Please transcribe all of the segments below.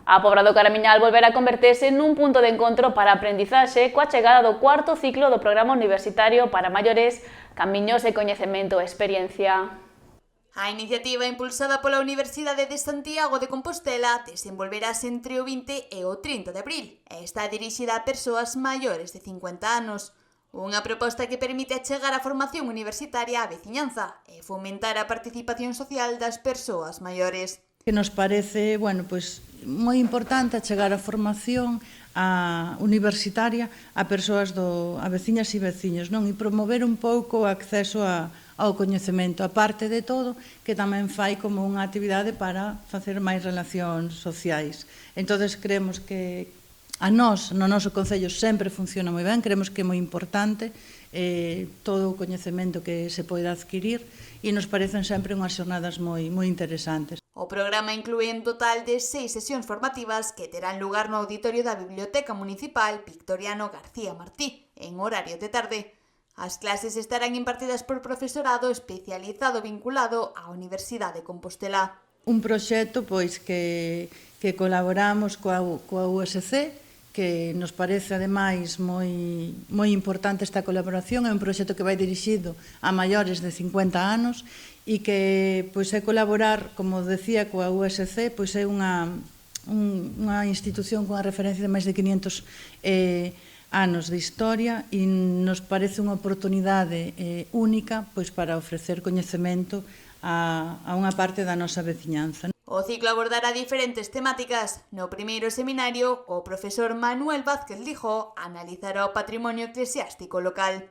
A Pobra do Caramiñal volverá a converterse nun punto de encontro para a aprendizaxe coa chegada do cuarto ciclo do programa universitario para maiores Camiños de Coñecemento e Experiencia. A iniciativa impulsada pola Universidade de Santiago de Compostela desenvolverase entre o 20 e o 30 de abril e está dirixida a persoas maiores de 50 anos. Unha proposta que permite achegar a formación universitaria á veciñanza e fomentar a participación social das persoas maiores. Que nos parece, pois, moi importante achegar a formación universitaria a persoas a veciñas e veciños, non? E promover un pouco o acceso ao coñecemento, a parte de todo, que tamén fai como unha actividade para facer máis relacións sociais. Entonces creemos que a nós, no noso concello, sempre funciona moi ben, creemos que é moi importante todo o coñecemento que se pode adquirir e nos parecen sempre unhas xornadas moi interesantes. O programa inclúe un total de 6 sesións formativas que terán lugar no auditorio da Biblioteca Municipal Victoriano García Martí, en horario de tarde. As clases estarán impartidas por profesorado especializado vinculado á Universidade de Compostela. Un proxecto pois que colaboramos coa USC, que nos parece ademais moi importante esta colaboración. É un proxecto que vai dirixido a maiores de 50 anos e que pois é colaborar, como decía, coa USC, pois é unha institución con a referencia de máis de 500 anos de historia e nos parece unha oportunidade única pois para ofrecer coñecemento a unha parte da nosa veciñanza. O ciclo abordará diferentes temáticas. No primeiro seminario, o profesor Manuel Vázquez Lijó analizará o patrimonio eclesiástico local.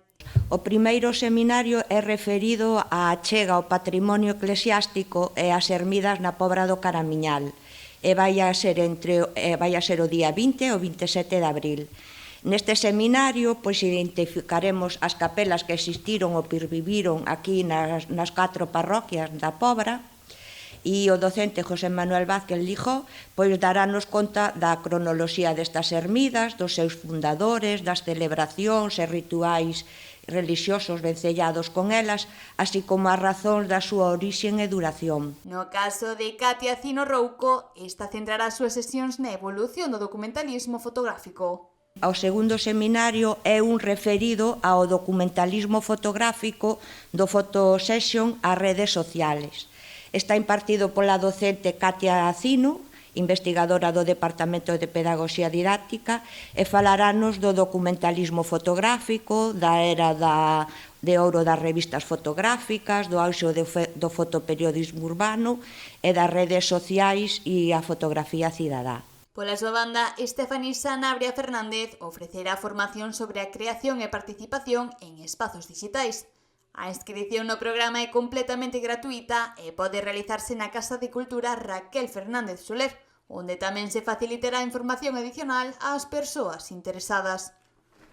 O primeiro seminario é referido á achega ao patrimonio eclesiástico e ás ermidas na Pobra do Caramiñal e vai a ser o día 20 e o 27 de abril. Neste seminario, pois identificaremos as capelas que existiron ou perviviron aquí nas 4 parroquias da Pobra e o docente José Manuel Vázquez Lijó pois darános conta da cronoloxía destas ermidas, dos seus fundadores, das celebracións e rituais relixiosos vencellados con elas, así como as razóns da súa orixen e duración. No caso de Katia Cino Rouco, esta centrará as súas sesións na evolución do documentalismo fotográfico. O segundo seminario é un referido ao documentalismo fotográfico do Photosession ás redes sociales. Está impartido pola docente Katia Cino, investigadora do Departamento de Pedagogía Didáctica, e falarános do documentalismo fotográfico, da era de ouro das revistas fotográficas, do auxe do fotoperiodismo urbano e das redes sociais e a fotografía cidadá. Pola súa banda, Estefanía Sanabria Fernández ofrecerá formación sobre a creación e participación en espazos digitais. A inscrición no programa é completamente gratuita e pode realizarse na Casa de Cultura Raquel Fernández Soler, onde tamén se facilitará información adicional ás persoas interesadas.